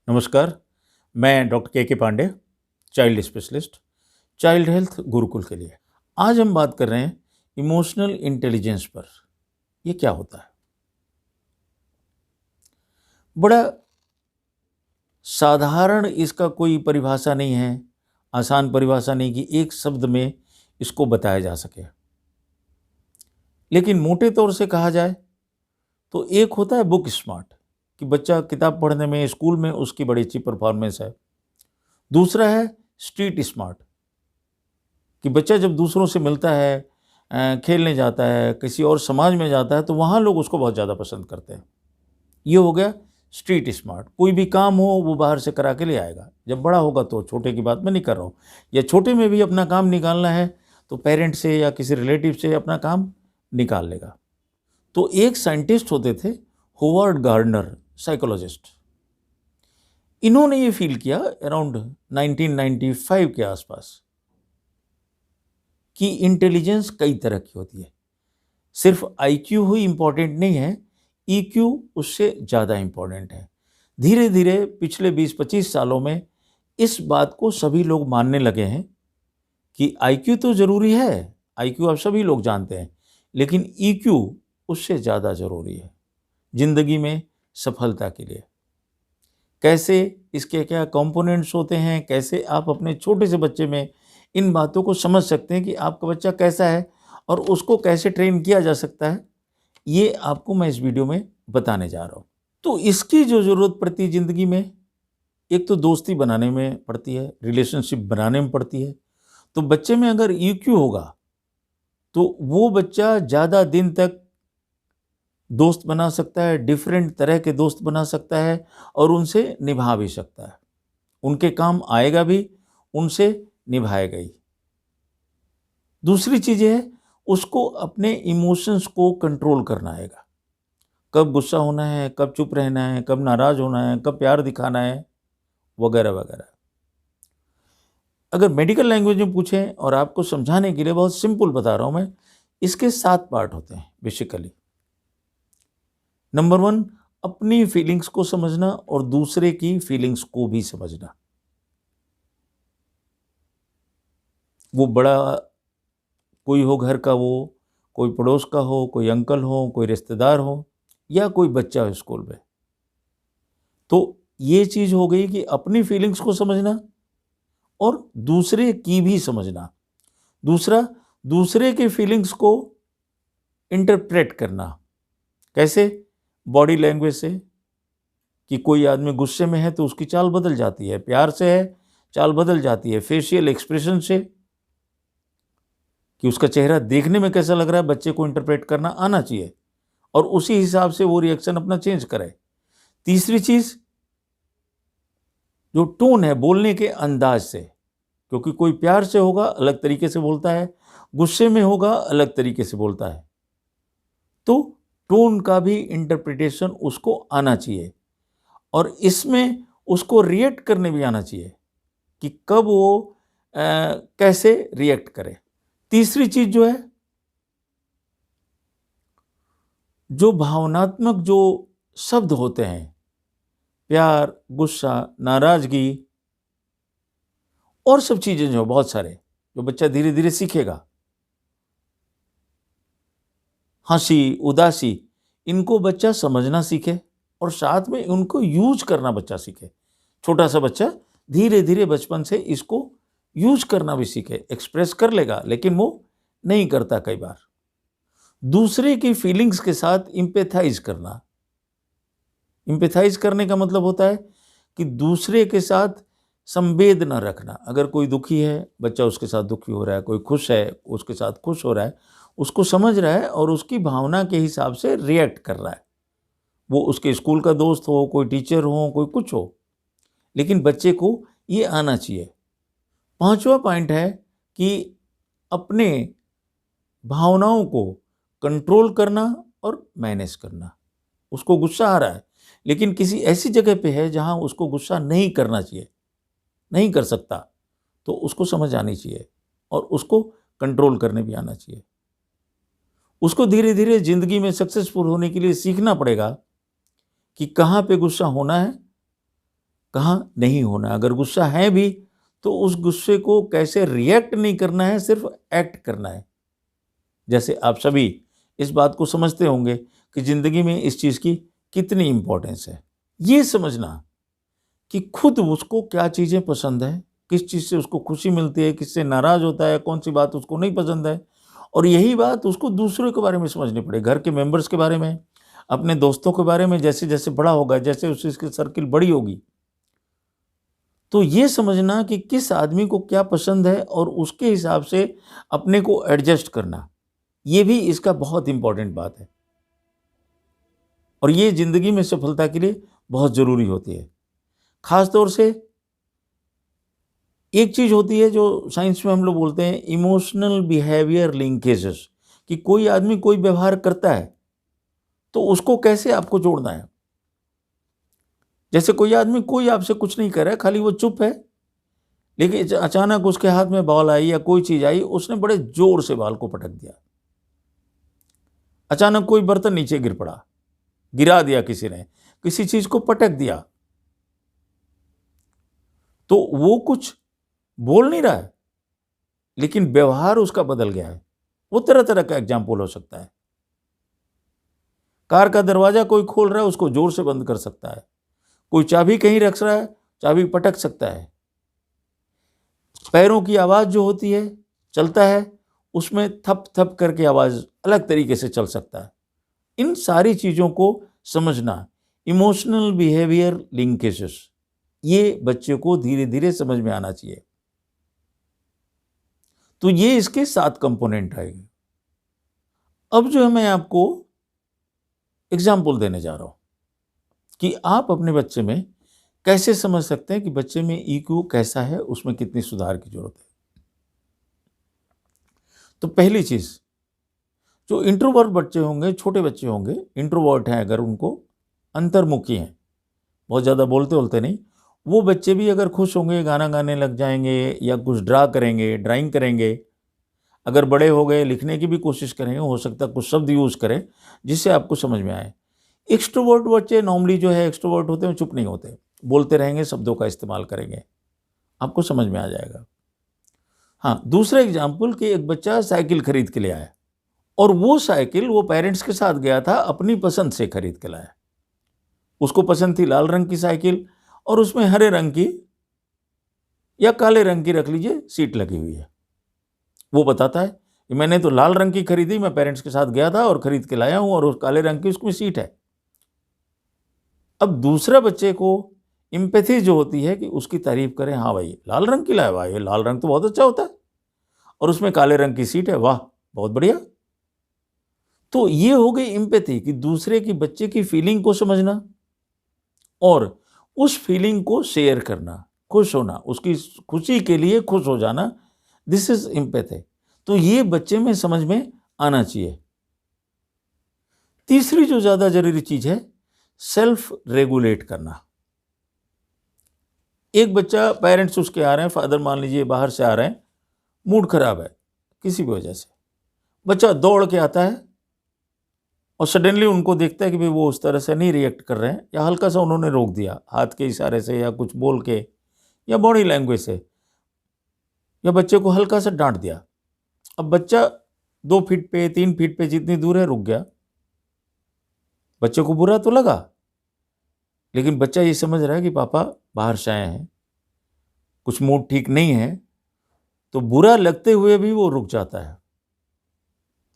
नमस्कार, मैं doctor K Pandey, child specialist, child health Gurukul के लिए। आज हम बात कर रहे हैं इमोशनल इंटेलिजेंस पर। ये क्या होता है? बड़ा साधारण इसका कोई परिभाषा नहीं है, आसान परिभाषा नहीं कि एक शब्द में इसको बताया जा सके। लेकिन मोटे तौर से कहा जाए तो एक होता है बुक स्मार्ट, कि बच्चा किताब पढ़ने में स्कूल में उसकी बड़ी अच्छी परफॉर्मेंस है। दूसरा है स्ट्रीट स्मार्ट, कि बच्चा जब दूसरों से मिलता है, खेलने जाता है, किसी और समाज में जाता है, तो वहाँ लोग उसको बहुत ज़्यादा पसंद करते हैं। ये हो गया स्ट्रीट स्मार्ट। कोई भी काम हो वो बाहर से करा के ले आएगा। जब बड़ा होगा तो, छोटे की बात मैं नहीं कर रहा हूँ, या छोटे में भी अपना काम निकालना है तो पेरेंट्स से या किसी रिलेटिव से अपना काम निकाल लेगा। तो एक साइंटिस्ट होते थे, होवर्ड गार्डनर, साइकोलॉजिस्ट। इन्होंने ये फील किया अराउंड 1995 के आसपास कि इंटेलिजेंस कई तरह की होती है। सिर्फ आईक्यू ही इम्पॉर्टेंट नहीं है, ईक्यू उससे ज़्यादा इम्पॉर्टेंट है। धीरे धीरे पिछले 20-25 सालों में इस बात को सभी लोग मानने लगे हैं कि आईक्यू तो ज़रूरी है, आईक्यू आप सभी लोग जानते हैं, लेकिन ईक्यू उससे ज़्यादा ज़रूरी है ज़िंदगी में सफलता के लिए। कैसे, इसके क्या कंपोनेंट्स होते हैं, कैसे आप अपने छोटे से बच्चे में इन बातों को समझ सकते हैं कि आपका बच्चा कैसा है और उसको कैसे ट्रेन किया जा सकता है, ये आपको मैं इस वीडियो में बताने जा रहा हूँ। तो इसकी जो ज़रूरत पड़ती है ज़िंदगी में, एक तो दोस्ती बनाने में पड़ती है, रिलेशनशिप बनाने में पड़ती है। तो बच्चे में अगर ईक्यू होगा तो वो बच्चा ज़्यादा दिन तक दोस्त बना सकता है, डिफरेंट तरह के दोस्त बना सकता है और उनसे निभा भी सकता है। उनके काम आएगा भी, उनसे निभाएगा ही। दूसरी चीज़ है, उसको अपने इमोशंस को कंट्रोल करना आएगा। कब गुस्सा होना है, कब चुप रहना है, कब नाराज़ होना है, कब प्यार दिखाना है, वगैरह वगैरह। अगर मेडिकल लैंग्वेज में पूछें और आपको समझाने के लिए बहुत सिंपल बता रहा हूँ मैं, इसके 7 पार्ट होते हैं बेसिकली। नंबर 1, अपनी फीलिंग्स को समझना और दूसरे की फीलिंग्स को भी समझना। वो बड़ा कोई हो घर का, वो कोई पड़ोस का हो, कोई अंकल हो, कोई रिश्तेदार हो, या कोई बच्चा हो स्कूल में। तो ये चीज़ हो गई कि अपनी फीलिंग्स को समझना और दूसरे की भी समझना। दूसरा, दूसरे के फीलिंग्स को इंटरप्रेट करना। कैसे? बॉडी लैंग्वेज से, कि कोई आदमी गुस्से में है तो उसकी चाल बदल जाती है, प्यार से है चाल बदल जाती है, फेशियल एक्सप्रेशन से, कि उसका चेहरा देखने में कैसा लग रहा है, बच्चे को इंटरप्रेट करना आना चाहिए और उसी हिसाब से वो रिएक्शन अपना चेंज करे। तीसरी चीज़, जो टोन है, बोलने के अंदाज से, क्योंकि कोई प्यार से होगा अलग तरीके से बोलता है, गुस्से में होगा अलग तरीके से बोलता है। तो टोन का भी इंटरप्रिटेशन उसको आना चाहिए और इसमें उसको रिएक्ट करने भी आना चाहिए कि कब वो कैसे रिएक्ट करे। तीसरी चीज़ जो है, जो भावनात्मक जो शब्द होते हैं, प्यार, गुस्सा, नाराज़गी और सब चीज़ें जो बहुत सारे, जो बच्चा धीरे धीरे सीखेगा, हंसी, उदासी, इनको बच्चा समझना सीखे और साथ में उनको यूज करना बच्चा सीखे। छोटा सा बच्चा धीरे धीरे बचपन से इसको यूज करना भी सीखे। एक्सप्रेस कर लेगा लेकिन वो नहीं करता कई बार। दूसरे की फीलिंग्स के साथ इम्पैथाइज करना। इम्पैथाइज करने का मतलब होता है कि दूसरे के साथ संवेदना रखना। अगर कोई दुखी है, बच्चा उसके साथ दुखी हो रहा है, कोई खुश है, उसके साथ खुश हो रहा है, उसको समझ रहा है और उसकी भावना के हिसाब से रिएक्ट कर रहा है। वो उसके स्कूल का दोस्त हो, कोई टीचर हो, कोई कुछ हो, लेकिन बच्चे को ये आना चाहिए। 5वां पॉइंट है कि अपने भावनाओं को कंट्रोल करना और मैनेज करना। उसको गुस्सा आ रहा है लेकिन किसी ऐसी जगह पे है जहाँ उसको गुस्सा नहीं करना चाहिए, नहीं कर सकता, तो उसको समझ आनी चाहिए और उसको कंट्रोल करने भी आना चाहिए। उसको धीरे धीरे ज़िंदगी में सक्सेसफुल होने के लिए सीखना पड़ेगा कि कहाँ पे गुस्सा होना है, कहाँ नहीं होना। अगर गुस्सा है भी तो उस गुस्से को कैसे रिएक्ट नहीं करना है, सिर्फ एक्ट करना है। जैसे आप सभी इस बात को समझते होंगे कि ज़िंदगी में इस चीज़ की कितनी इम्पोर्टेंस है। ये समझना कि खुद उसको क्या चीज़ें पसंद है, किस चीज़ से उसको खुशी मिलती है, किससे नाराज़ होता है, कौन सी बात उसको नहीं पसंद है। और यही बात उसको दूसरों के बारे में समझनी पड़े, घर के मेंबर्स के बारे में, अपने दोस्तों के बारे में। जैसे जैसे बड़ा होगा, जैसे उसकी सर्किल बड़ी होगी, तो ये समझना कि किस आदमी को क्या पसंद है और उसके हिसाब से अपने को एडजस्ट करना, ये भी इसका बहुत इंपॉर्टेंट बात है। और ये ज़िंदगी में सफलता के लिए बहुत ज़रूरी होती है। ख़ास तौर से एक चीज़ होती है जो साइंस में हम लोग बोलते हैं इमोशनल बिहेवियर लिंकेजेस, कि कोई आदमी कोई व्यवहार करता है तो उसको कैसे आपको जोड़ना है। जैसे कोई आदमी कोई आपसे कुछ नहीं कर रहा है, खाली वो चुप है, लेकिन अचानक उसके हाथ में बॉल आई या कोई चीज़ आई, उसने बड़े जोर से बॉल को पटक दिया। अचानक कोई बर्तन नीचे गिर पड़ा, गिरा दिया किसी ने, किसी चीज़ को पटक दिया, तो वो कुछ बोल नहीं रहा है, लेकिन व्यवहार उसका बदल गया है। वो तरह तरह का एग्जाम्पल हो सकता है। कार का दरवाजा कोई खोल रहा है, उसको जोर से बंद कर सकता है। कोई चाबी कहीं रख रहा है, चाबी पटक सकता है। पैरों की आवाज़ जो होती है, चलता है, उसमें थप थप करके आवाज़ अलग तरीके से चल सकता है। इन सारी चीज़ों को समझना, इमोशनल बिहेवियर लिंकेजेस, ये बच्चे को धीरे धीरे समझ में आना चाहिए। तो ये इसके 7 कंपोनेंट आएंगे। अब जो है मैं आपको एग्जाम्पल देने जा रहा हूं कि आप अपने बच्चे में कैसे समझ सकते हैं कि बच्चे में ईक्यू कैसा है, उसमें कितनी सुधार की जरूरत है। तो पहली चीज, जो इंट्रोवर्ट बच्चे होंगे, छोटे बच्चे होंगे, इंट्रोवर्ट हैं, अगर उनको अंतर्मुखी हैं, बहुत ज़्यादा बोलते बोलते नहीं, वो बच्चे भी अगर खुश होंगे, गाना गाने लग जाएंगे या कुछ ड्रा करेंगे, ड्राइंग करेंगे। अगर बड़े हो गए, लिखने की भी कोशिश करेंगे, हो सकता है कुछ शब्द यूज़ करें जिससे आपको समझ में आए। एक्सट्रोवर्ट बच्चे नॉर्मली जो है एक्सट्रोवर्ट होते हैं, चुप नहीं होते, बोलते रहेंगे, शब्दों का इस्तेमाल करेंगे, आपको समझ में आ जाएगा। हाँ, दूसरा एग्जाम्पल कि एक बच्चा साइकिल खरीद के ले आया और वो साइकिल वो पेरेंट्स के साथ गया था, अपनी पसंद से खरीद के लाया। उसको पसंद थी लाल रंग की साइकिल और उसमें हरे रंग की या काले रंग की, रख लीजिए, सीट लगी हुई है। वो बताता है कि मैंने तो लाल रंग की खरीदी, मैं पेरेंट्स के साथ गया था और खरीद के लाया हूं, और उस काले रंग की उसमें सीट है। अब दूसरा बच्चे को एम्पैथी जो होती है कि उसकी तारीफ करें, हाँ भाई लाल रंग की लाया, भाई ये लाल रंग तो बहुत अच्छा होता है, और उसमें काले रंग की सीट है, वाह बहुत बढ़िया। तो ये हो गई एम्पैथी, कि दूसरे की बच्चे की फीलिंग को समझना और उस फीलिंग को शेयर करना, खुश होना, उसकी खुशी के लिए खुश हो जाना, दिस इज एम्पैथी। तो ये बच्चे में समझ में आना चाहिए। तीसरी जो ज्यादा जरूरी चीज है, सेल्फ रेगुलेट करना। एक बच्चा, पेरेंट्स उसके आ रहे हैं, फादर मान लीजिए बाहर से आ रहे हैं, मूड खराब है किसी भी वजह से, बच्चा दौड़ के आता है और सडनली उनको देखता है कि भाई वो उस तरह से नहीं रिएक्ट कर रहे हैं, या हल्का सा उन्होंने रोक दिया हाथ के इशारे से या कुछ बोल के या बॉडी लैंग्वेज से, या बच्चे को हल्का सा डांट दिया। अब बच्चा 2 फीट पे 3 फीट पे जितनी दूर है रुक गया। बच्चे को बुरा तो लगा, लेकिन बच्चा ये समझ रहा है कि पापा बाहर से आए हैं, कुछ मूड ठीक नहीं है, तो बुरा लगते हुए भी वो रुक जाता है।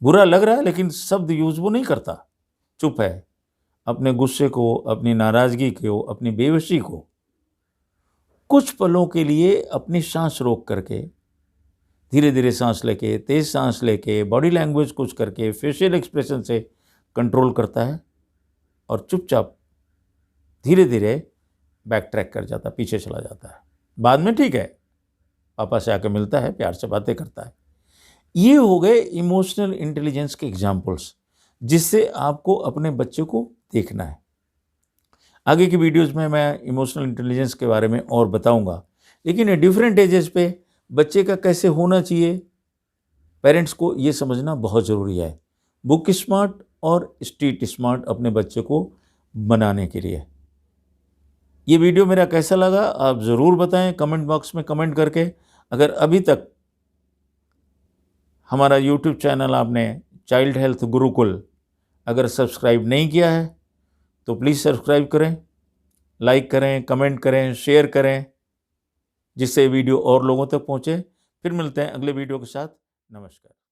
बुरा लग रहा है लेकिन शब्द यूज वो नहीं करता, चुप है। अपने गुस्से को, अपनी नाराजगी को, अपनी बेवशी को कुछ पलों के लिए अपनी सांस रोक करके, धीरे धीरे सांस लेके, तेज सांस लेके, बॉडी लैंग्वेज कुछ करके, फेशियल एक्सप्रेशन से कंट्रोल करता है और चुपचाप धीरे धीरे बैक ट्रैक कर जाता है, पीछे चला जाता है। बाद में ठीक है, पापा से आके मिलता है, प्यार से बातें करता है। ये हो गए इमोशनल इंटेलिजेंस के एग्जाम्पल्स, जिससे आपको अपने बच्चे को देखना है। आगे की वीडियोस में मैं इमोशनल इंटेलिजेंस के बारे में और बताऊंगा, लेकिन डिफरेंट एजेस पे बच्चे का कैसे होना चाहिए, पेरेंट्स को ये समझना बहुत ज़रूरी है, बुक स्मार्ट और स्ट्रीट स्मार्ट अपने बच्चे को बनाने के लिए। ये वीडियो मेरा कैसा लगा आप ज़रूर बताएं कमेंट बॉक्स में कमेंट करके। अगर अभी तक हमारा यूट्यूब चैनल आपने चाइल्ड हेल्थ गुरुकुल अगर सब्सक्राइब नहीं किया है तो प्लीज़ सब्सक्राइब करें, लाइक करें, कमेंट करें, शेयर करें, जिससे वीडियो और लोगों तक पहुँचे। फिर मिलते हैं अगले वीडियो के साथ। नमस्कार।